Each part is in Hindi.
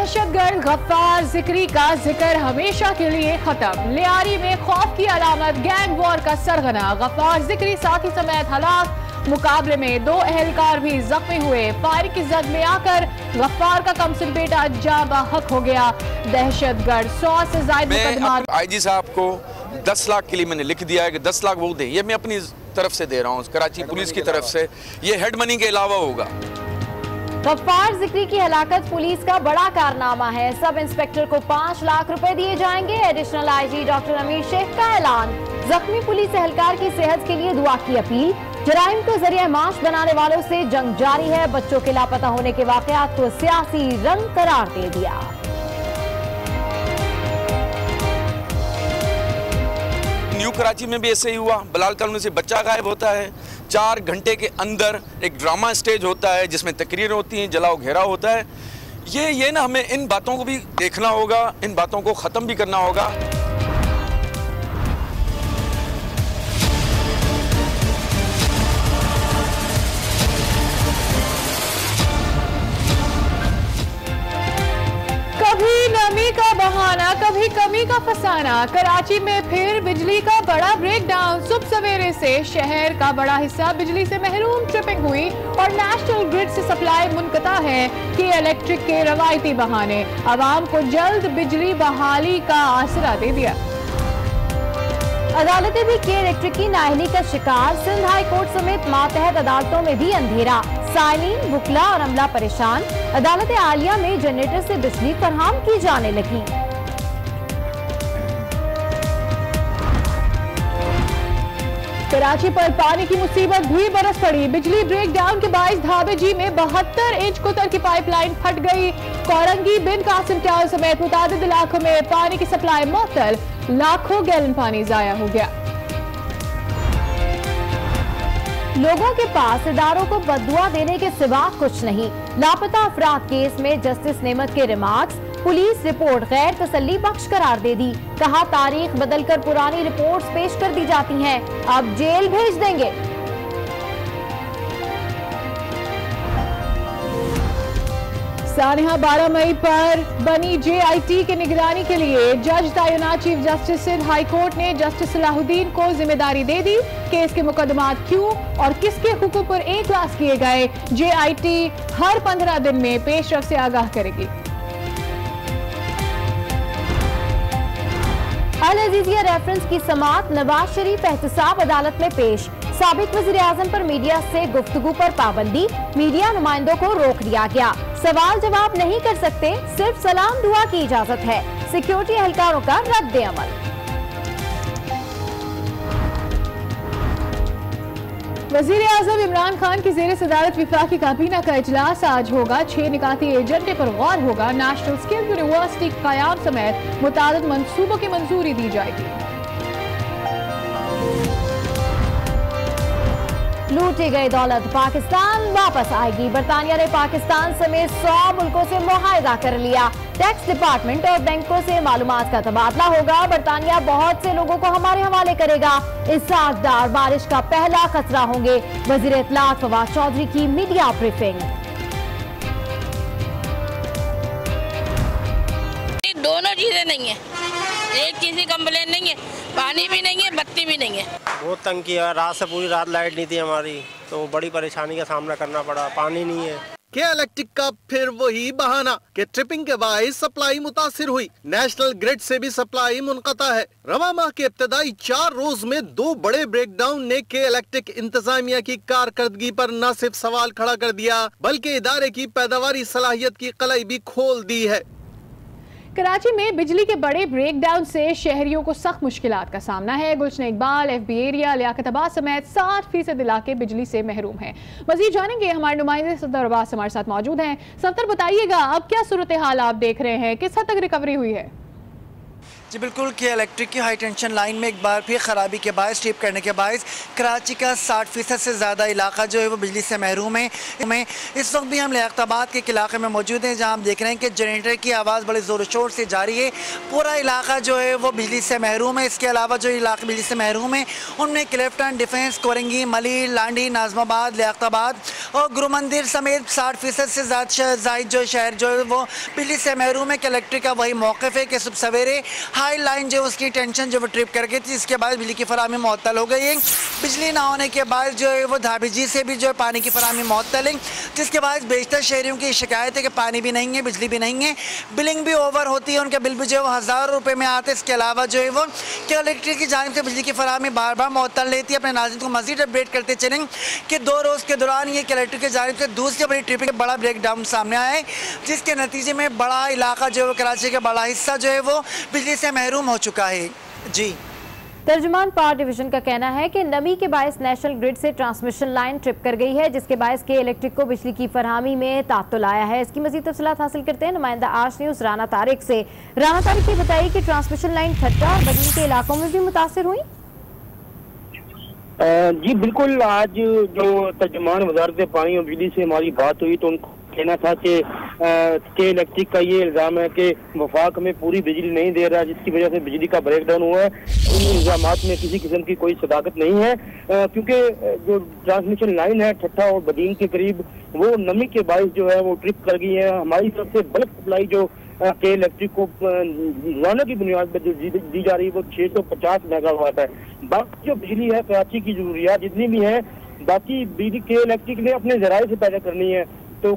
दहशतगर्द गफ्फार जिक्री का जिक्र हमेशा के लिए खत्म। लियारी में खौफ की अलामत, गैंग वॉर का सरगना। गफ्फार जिक्री साथी समेत हलाक। मुकाबले में 2 एहलकार भी जख्मी हुए। फायरिंग की जद में आकर गफ्फार का कमसिन बेटा जाबा हक हो गया। दहशतगर्द 100 से ज्यादा मुकदमा। IG साहब को 10 लाख के लिए मैंने लिख दिया है कि 10 लाख वो दें। ये मैं अपनी तरफ से दे रहा हूँ, कराची पुलिस की तरफ से। ये हेड मनी के अलावा होगा। गफ्फार जिक्री की हलाकत पुलिस का बड़ा कारनामा है। सब इंस्पेक्टर को 5 लाख रुपए दिए जाएंगे। एडिशनल IG डॉक्टर अमीर शेख का ऐलान। जख्मी पुलिस एहलकार की सेहत के लिए दुआ की अपील। जराइम को जरिया माश बनाने वालों से जंग जारी है। बच्चों के लापता होने के वाकयात को सियासी रंग करार दे दिया। न्यू कराची में भी ऐसे ही हुआ। बलाल कॉलोनी से बच्चा गायब होता है। 4 घंटे के अंदर एक ड्रामा स्टेज होता है जिसमें तकरीरें होती हैं, जलाओ घेराव होता है। ये ना हमें इन बातों को भी देखना होगा, इन बातों को ख़त्म भी करना होगा। कभी नमी का बहाना, कभी कमी का फसाना। कराची में फिर बिजली का बड़ा ब्रेकडाउन। सुबह सवेरे से शहर का बड़ा हिस्सा बिजली से महरूम। ट्रिपिंग हुई और नेशनल ग्रिड से सप्लाई मुनक़ता है कि इलेक्ट्रिक के रवायती बहाने। आवाम को जल्द बिजली बहाली का आसरा दे दिया। अदालतें भी के इलेक्ट्रिक की नाअहली का शिकार। सिंध हाई कोर्ट समेत मातहत अदालतों में भी अंधेरा। साइलिन, वुकला और अमला परेशान। अदालत आलिया में जनरेटर से बिजली फराहम की जाने लगी। कराची पर पानी की मुसीबत भी बरस पड़ी। बिजली ब्रेकडाउन के बाइस धाबे जी में 72 इंच कुतर की पाइपलाइन फट गई। कोरंगी, बिन कासिम टाउन समेत मुतादिद इलाकों में पानी की सप्लाई मुअत्तल। लाखों गैलन पानी जाया हो गया। लोगों के पास इदारों को बददुआ देने के सिवा कुछ नहीं। लापता अफराद केस में जस्टिस नेमत के रिमार्क्स। पुलिस रिपोर्ट गैर तसल्ली बख्श करार दे दी। कहा तारीख बदलकर पुरानी रिपोर्ट्स पेश कर दी जाती हैं, अब जेल भेज देंगे। सानिहा 12 मई पर बनी JIT के निगरानी के लिए जज तैनात। Chief justice Sindh high court ने जस्टिस सलाहुद्दीन को जिम्मेदारी दे दी। केस के मुकदमात क्यों और किसके हुकूक पर एक क्लास किए गए, JIT हर 15 दिन में पेशरफ से आगाह करेगी। अल अजीजिया रेफरेंस की समाअत। नवाज शरीफ एहतसाब अदालत में पेश। साबिक वज़ीर आज़म पर मीडिया से गुफ्तगू पर पाबंदी। मीडिया नुमाइंदों को रोक दिया गया। सवाल जवाब नहीं कर सकते, सिर्फ सलाम दुआ की इजाजत है। सिक्योरिटी एहलकारों का रद्द अमल। वज़ीर आज़म इमरान खान की ज़ेर सदारत वफाकी काबीना का इजलास आज होगा। 6 निकाती एजेंडे पर गौर होगा। नेशनल स्किल यूनिवर्सिटी क़याम समेत मुतादिद मंसूबों की मंजूरी दी जाएगी। लूटी गई दौलत पाकिस्तान वापस आएगी। बरतानिया ने पाकिस्तान समेत 100 मुल्कों से मुआहदा कर लिया। टैक्स डिपार्टमेंट और बैंकों से मालूमात का तबादला होगा। बरतानिया बहुत से लोगों को हमारे हवाले करेगा। इससाकदार बारिश का पहला खतरा होंगे। वजीर इत्तलात फवाद चौधरी की मीडिया ब्रीफिंग। दोनों चीजें नहीं है, एक चीज की कंप्लेन नहीं है। पानी भी नहीं है, बत्ती भी नहीं है। बहुत तंग किया। रात से पूरी रात लाइट नहीं थी हमारी, तो बड़ी परेशानी का सामना करना पड़ा। पानी नहीं है। के इलेक्ट्रिक का फिर वही बहाना कि ट्रिपिंग के बाइस सप्लाई मुतासिर हुई। नेशनल ग्रिड से भी सप्लाई मुनक़ता है। रवा माह के इब्तदाई 4 रोज में 2 बड़े ब्रेकडाउन ने के इलेक्ट्रिक इंतजामिया की कारकर्दगी पर न सिर्फ सवाल खड़ा कर दिया, बल्कि इदारे की पैदावारी सलाहियत की कलाई भी खोल दी है। कराची में बिजली के बड़े ब्रेकडाउन से शहरियों को सख्त मुश्किलात का सामना है। गुलशन इकबाल, FB एरिया, लियाकताबाद समेत 60% इलाके बिजली से महरूम हैं। मजीद जानेंगे, हमारे नुमाइंदे सफदर अब्बास हमारे साथ मौजूद हैं। सफदर, बताइएगा अब क्या सूरत हाल आप देख रहे हैं, किस हद तक रिकवरी हुई है? जी बिल्कुल कि इलेक्ट्रिक की हाई टेंशन लाइन में एक बार फिर ख़राबी के बायस ट्रिप करने के बायस कराची का 60% से ज़्यादा इलाका जो है वो बिजली से महरूम है। इस वक्त भी हम लियाकताबाद के इलाके में मौजूद हैं, जहां हम देख रहे हैं कि जनरेटर की आवाज़ बड़े ज़ोर शोर से जारी है। पूरा इलाका जो है वो बिजली से महरूम है। इसके अलावा जो इलाके बिजली से महरूम है उनमें क्लिफ्टन, डिफेंस, कोरंगी, मलिर, लांडी, नाजमाबाद, लियाकताबाद और गुरु मंदिर समेत 60% से ज़्यादा जो शहर जो है वो बिजली से महरूम है। कि इलेक्ट्रिक का वही मौक़िफ़ है कि सुबह सवेरे हाई लाइन जो उसकी टेंशन जो वो ट्रिप कर गई थी, इसके बाद बिजली की फराहमी मुअत्तल हो गई है। बिजली ना होने के बाद जो है वो धाबीजी से भी जो है पानी की फराहमी मुअत्तल है, जिसके बाद बेशतर शहरियों की शिकायत है कि पानी भी नहीं है, बिजली भी नहीं है, बिलिंग भी ओवर होती है, उनके बिल भी जो है वो हज़ारों रुपये में आते हैं। इसके अलावा जो है वो कि इलेक्ट्रिक की जानिब से बिजली की फराहमी बार बार मुअत्तल रहती है। अपने नाज़रीन को मज़ीद अपडेट करते चलें कि 2 रोज़ के दौरान ये इलेक्ट्रिक की जानिब से दूसरी बड़ी ट्रिपिंग बड़ा ब्रेक डाउन सामने आया है, जिसके नतीजे में बड़ा इलाका जो है वो कराची का बड़ा हिस्सा जो है वो बिजली से महरूम हो चुका है। जी तर्जुमान पावर डिवीजन का कहना है कि नमी के बायस नेशनल ग्रिड से ट्रांसमिशन लाइन ट्रिप कर गई है, जिसके बायस के इलेक्ट्रिक को बिजली की फरहमी में तातुल आया है। इसकी मजीद तफसीलात हासिल करते हैं नुमाइंदा आज न्यूज़ राना तारिक से। राना तारिक, ये बताइए कि ट्रांसमिशन लाइन ठट्टा और बदनी के इलाकों में भी मुतासिर हुई? जी बिल्कुल, आज जो तर्जुमान वजारत पानी और बिजली से हमारी बात हुई तो उनको कहना था कि इलेक्ट्रिक का ये इल्ज़ाम है कि वफाक में पूरी बिजली नहीं दे रहा, जिसकी वजह से बिजली का ब्रेक डाउन हुआ है। इन इल्ज़ामात में किसी किस्म की कोई सदाकत नहीं है, क्योंकि जो ट्रांसमिशन लाइन है ठट्टा और बदीन के करीब वो नमी के बायस जो है वो ट्रिप कर गई है। हमारी तरफ से बल्क सप्लाई जो के इलेक्ट्रिक को रोजाना की बुनियाद पर जो दी जा रही है वो 650 मेगावाट है। बाकी जो बिजली है कराची की जरूरियात जितनी भी है, बाकी बिजली के इलेक्ट्रिक ने अपने जराए से पैदा करनी है। तो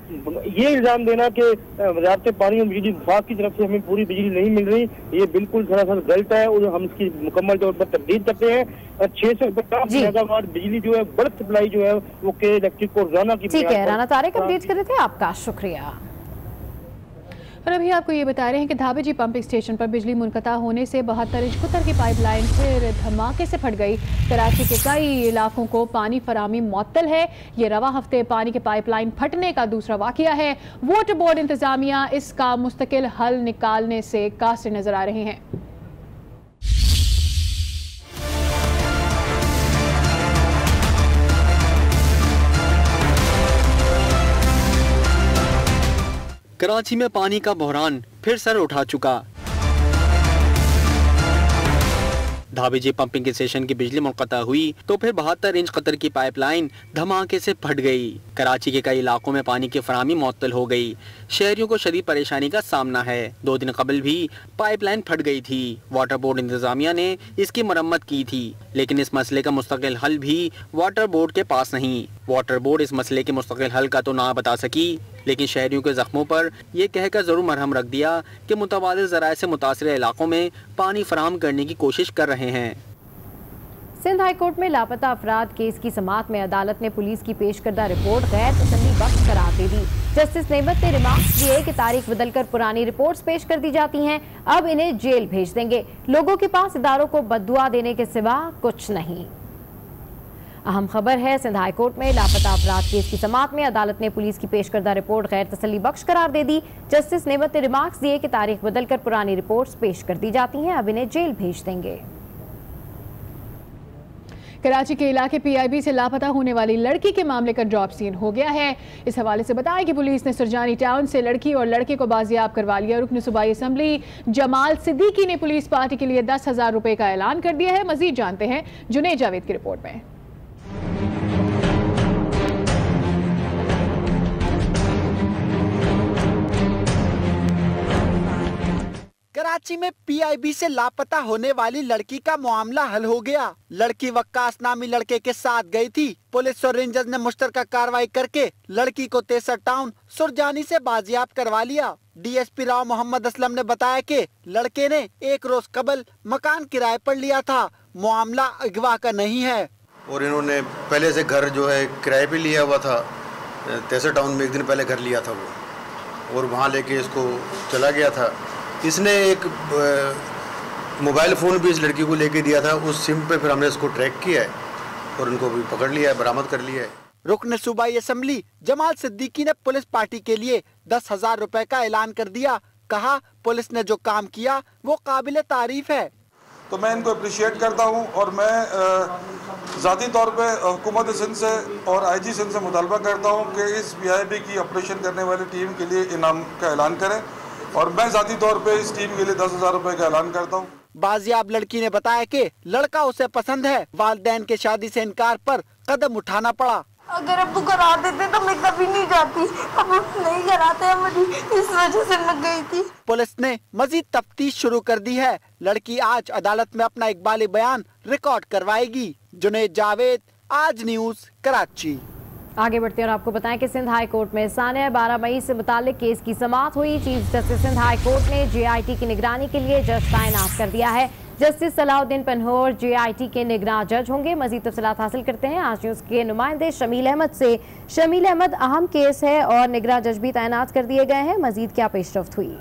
ये इल्ज़ाम देना कि वजारत पानी और बिजली विभाग की तरफ से हमें पूरी बिजली नहीं मिल रही, ये बिल्कुल सरासर गलत है और हम इसकी मुकम्मल तौर पर तब्दील करते हैं। 650 मेगावाट बिजली जो है बल्क सप्लाई जो है वो के इलेक्ट्रिक को रोजाना की। ठीक है, राना तारिक अपडेट कर रहे थे, आपका शुक्रिया। और अभी आपको ये बता रहे हैं कि धाबीजी पंपिंग स्टेशन पर बिजली मुनक़ता होने से 72 इंच कुतर की पाइपलाइन फिर धमाके से फट गई। कराची के कई इलाकों को पानी फराहमी मुअत्तल है। ये रवा हफ्ते पानी के पाइपलाइन फटने का दूसरा वाक़या है। वाटर बोर्ड इंतजामिया इसका मुस्तकिल हल निकालने से कासिर नजर आ रहे हैं। कराची में पानी का बहरान फिर सर उठा चुका। धाबीजी पंपिंग स्टेशन की बिजली मुनक़ता हुई तो फिर 72 इंच कतर की पाइपलाइन धमाके से फट गई। कराची के कई इलाकों में पानी की फराहमी मुअत्तल हो गई। शहरियों को शदीद परेशानी का सामना है। 2 दिन कबल भी पाइपलाइन फट गई थी। वाटर बोर्ड इंतजामिया ने इसकी मरम्मत की थी, लेकिन इस मसले का मुस्तकिल हल भी वाटर बोर्ड के पास नहीं। वाटर बोर्ड इस मसले के मुस्तकिल हल का तो ना बता सकी, लेकिन शहरियों के जख्मों पर यह कहकर जरूर मरहम रख दिया कि मुतबादिल ज़राए से मुतासिर इलाकों में पानी फराहम करने की कोशिश कर रहे हैं। सिंध हाई कोर्ट में लापता अफराद केस की समाअत में अदालत ने पुलिस की पेश करदा रिपोर्ट गैर तसल्ली बख्श करार दे दी। जस्टिस नेमत ने रिमार्क्स दिए कि तारीख बदलकर पुरानी रिपोर्ट्स पेश कर दी जाती हैं, अब इन्हें जेल भेज देंगे। लोगों के पास इदारों को बद्दुआ देने के सिवा कुछ नहीं। अहम खबर है, सिंध हाई कोर्ट में लापता अफराद केस की समाअत में अदालत ने पुलिस की पेश करदा रिपोर्ट गैर तसल्ली बख्श करार दे दी। जस्टिस नेमत ने रिमार्क्स दिए कि तारीख बदलकर पुरानी रिपोर्ट्स पेश कर दी जाती हैं, अब इन्हें जेल भेज देंगे। कराची के इलाके PIB से लापता होने वाली लड़की के मामले का ड्रॉप सीन हो गया है। इस हवाले से बताया कि पुलिस ने सुरजानी टाउन से लड़की और लड़के को बाजियाब करवा लिया। रुकन सूबाई असम्बली जमाल सिद्दीकी ने पुलिस पार्टी के लिए 10,000 रुपए का ऐलान कर दिया है। मजीद जानते हैं जुनैद जावेद की रिपोर्ट में। कराची में PIB से लापता होने वाली लड़की का मामला हल हो गया। लड़की वक्कास नामी लड़के के साथ गई थी। पुलिस और रेंजर्स ने मुश्तरका कार्रवाई करके लड़की को तेसर टाउन सुरजानी से बाजियाब करवा लिया। DSP राव मोहम्मद असलम ने बताया कि लड़के ने 1 रोज कबल मकान किराए पर लिया था। मामला अगवा का नहीं है और इन्होंने पहले से घर जो है किराए पे लिया हुआ था। तेसर टाउन में 1 दिन पहले घर लिया था वो, और वहाँ लेके इसको चला गया था। इसने एक मोबाइल फ़ोन भी इस लड़की को लेके दिया था। उस सिम पे फिर हमने इसको ट्रैक किया है और उनको भी पकड़ लिया है, बरामद कर लिया है। रुकन सूबाई असम्बली जमाल सिद्दीकी ने पुलिस पार्टी के लिए 10,000 रुपए का ऐलान कर दिया। कहा, पुलिस ने जो काम किया वो काबिले तारीफ है। तो मैं इनको अप्रिशिएट करता हूं और मैं ज़ाती तौर पे हुकूमत सिंध से और IG सिंध से मुतालबा करता हूं कि इस PIB की ऑपरेशन करने वाली टीम के लिए इनाम का ऐलान करें और मैं ज़ाती तौर पे इस टीम के लिए 10,000 रुपए का ऐलान करता हूं। बाजियाब लड़की ने बताया कि लड़का उसे पसंद है, वालिदैन के शादी से इनकार पर कदम उठाना पड़ा। अगर अब्बू करा देते तो मैं कभी नहीं जाती, अब नहीं कराते मुझे, इस वजह से मैं गई थी। पुलिस ने मजीद तफ्तीश शुरू कर दी है। लड़की आज अदालत में अपना इकबाली बयान रिकॉर्ड करवाएगी। जुनैद जावेद, आज न्यूज, कराची। आगे बढ़ते हैं और आपको बताएं कि सिंध हाई कोर्ट में सानिया 12 मई से मुतालिक केस की समाअत हुई। Chief justice Sindh high court ने JIT की निगरानी के लिए जज तैनात कर दिया है। जस्टिस सलाउद्दीन पनहोर JIT के निगरान जज होंगे। मजीद तफसीलात हासिल करते हैं आज न्यूज के नुमाइंदे शमील अहमद से। शमील अहमद, अहम केस है और निगरान जज भी तैनात कर दिए गए हैं, मजीद क्या पेशरफ्त हुई?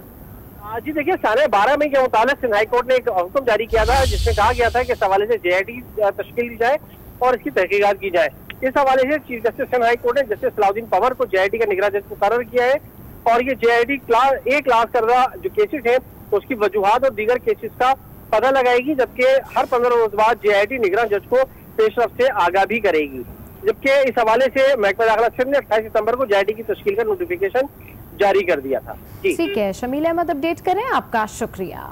जी देखिए, सानिया 12 मई के मुताबिक सिंध हाई कोर्ट ने एक हुक्म जारी किया था जिसमें कहा गया था कि इस हवाले से JIT तश्कील दी जाए और इसकी तहकीकात की जाए। इस हवाले से chief justice Sindh high court ने जस्टिस सलाउद्दीन पवर को JIT का निगरान जज मुकर्रर किया है और ये JIT क्लास A क्लास करदा जो केसेस हैं उसकी वजूहात और दीगर केसेस का पता लगाएगी, जबकि हर 15 रोज बाद JIT निगरान जज को पेशरफ्त से आगाह भी करेगी। जबकि इस हवाले से महकमा दाखिला सिंध ने 28 सितंबर को JIT की तश्कील का नोटिफिकेशन जारी कर दिया था। ठीक है शमील अहमद, अपडेट करें, आपका शुक्रिया।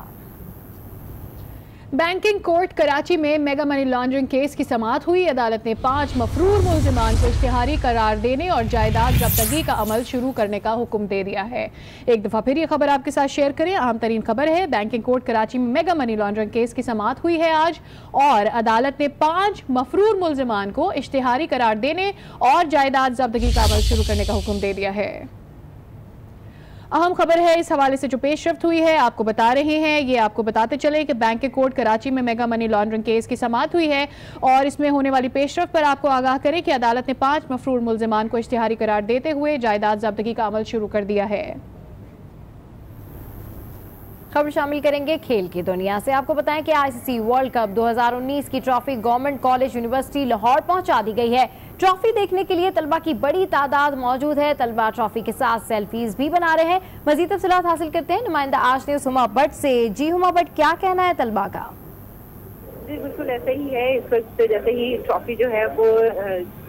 बैंकिंग कोर्ट कराची में मेगा मनी लॉन्ड्रिंग केस की समाअत हुई। अदालत ने 5 मफरूर मुल्जिमान को इश्तिहारी करार देने और जायदाद जब्तगी का अमल शुरू करने का हुक्म दे दिया है। एक दफा फिर ये खबर आपके साथ शेयर करें। अहम तरीन खबर है, बैंकिंग कोर्ट कराची में मेगा मनी लॉन्ड्रिंग केस की समाअत हुई है आज और अदालत ने 5 मफरूर मुल्जिमान को इश्तिहारी करार देने और जायदाद जब्तगी का अमल शुरू करने का हुक्म दे दिया है। अहम खबर है, इस हवाले से जो पेशरफ्त हुई है आपको बता रहे हैं। ये आपको बताते चले कि बैंकिंग कोर्ट कराची में मेगा मनी लॉन्ड्रिंग केस की समाअत हुई है और इसमें होने वाली पेशरफ्त पर आपको आगाह करें कि अदालत ने 5 मफरूर मुल्जिमान को इश्तिहारी करार देते हुए जायदाद जब्तगी का अमल शुरू कर दिया है। खबर शामिल करेंगे खेल की दुनिया से। आपको बताएं कि ICC वर्ल्ड कप 2019 की trophy government college university Lahore पहुंचा दी गई है। ट्रॉफी देखने के लिए तलबा की बड़ी तादाद मौजूद है। तलबा ट्रॉफी के साथ सेल्फीज भी बना रहे हैं। मजीद तफसीलात हासिल करते हैं नुमाइंदा आज न्यूज हुमा भट्ट से। जी हुमा भट्ट, क्या कहना है तलबा का? जी बिल्कुल ऐसा ही है। इस वक्त जैसे ही ट्रॉफी जो है वो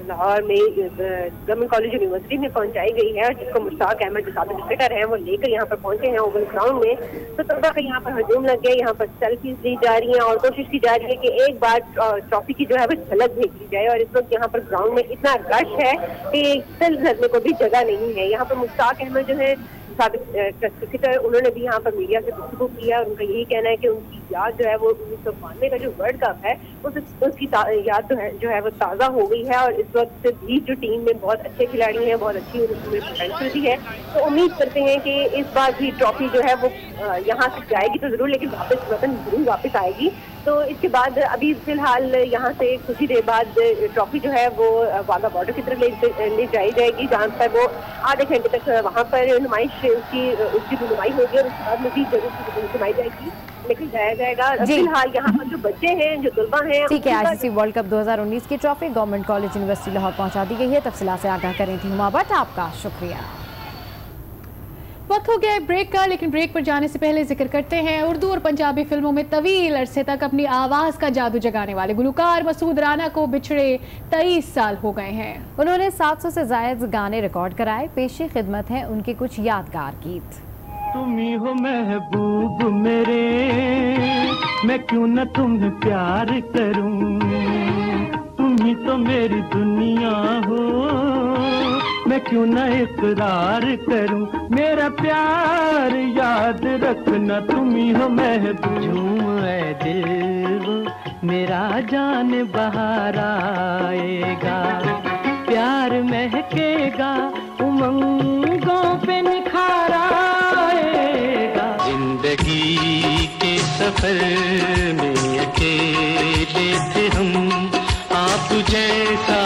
लाहौर में गवर्नमेंट कॉलेज यूनिवर्सिटी में पहुंचाई गई है और जिसको मुश्ताक अहमद जो साबिक क्रिकेटर हैं वो लेकर यहाँ पर पहुंचे हैं ओवल ग्राउंड में, तो तलबा का यहाँ पर हजूम लग गया। यहाँ पर सेल्फीज ली जा रही हैं और कोशिश की जा रही है कि एक बार ट्रॉफी की जो है वो झलक भेजी जाए। और इस वक्त यहाँ पर ग्राउंड में इतना रश है कि दिल धरने को भी जगह नहीं है। यहाँ पर मुश्ताक अहमद जो है साबिक क्रिकेटर, उन्होंने भी यहाँ पर मीडिया से गुफ्तगू किया और उनका यही कहना है कि उनकी याद जो है वो 1992 का जो वर्ल्ड कप है उसकी याद जो है वो ताज़ा हो गई है और इस वक्त भी जो टीम में बहुत अच्छे खिलाड़ी हैं, बहुत अच्छी उनमें पोटेंशियल भी है। तो उम्मीद करते हैं कि इस बार भी ट्रॉफी जो है वो यहाँ से जाएगी तो जरूर, लेकिन वापस वतन जरूर वापस आएगी। तो इसके बाद अभी फिलहाल यहाँ से कुछ ही देर बाद ट्रॉफी जो है वो वाघा बॉर्डर की तरफ ले जाई जाएगी, जहाँ पर वो आधे घंटे तक वहाँ पर नुमाइश उसकी रुनुमाई होगी और उसके बाद मज़ीद जरूर सुनाई जाएगी, लेकिन जाया जाएगा। फिलहाल यहाँ पर जो बच्चे हैं, जो तलबा हैं, ठीक है। ICC वर्ल्ड कप 2019 की trophy government college university Lahore पहुंचा दी गई है। तफसीलात से आगाह करें थी हुमा भट्ट, आपका शुक्रिया। वक्त हो गया है ब्रेक का, लेकिन ब्रेक पर जाने से पहले जिक्र करते हैं उर्दू और पंजाबी फिल्मों में तवील अरसे तक अपनी आवाज का जादू जगाने वाले गुलकार मसूद राना को बिछड़े 23 साल हो गए हैं। उन्होंने 700 से ज्यादा गाने रिकॉर्ड कराए। पेशी खिदमत है उनके कुछ यादगार गीत। तुम्ही हो महबूब मेरे, मैं क्यों न तुम्हें प्यार करूं, तुम्ही तो मेरी दुनिया हो, मैं क्यों न इकरार करूं, मेरा प्यार याद रखना, तुम्ही हो महबूब। झूम ऐ दिल मेरा जान बहार आएगा, प्यार महकेगा, उमंगों पे निखार आएगा। जिंदगी के सफर में अकेले थे हम, आप जैसा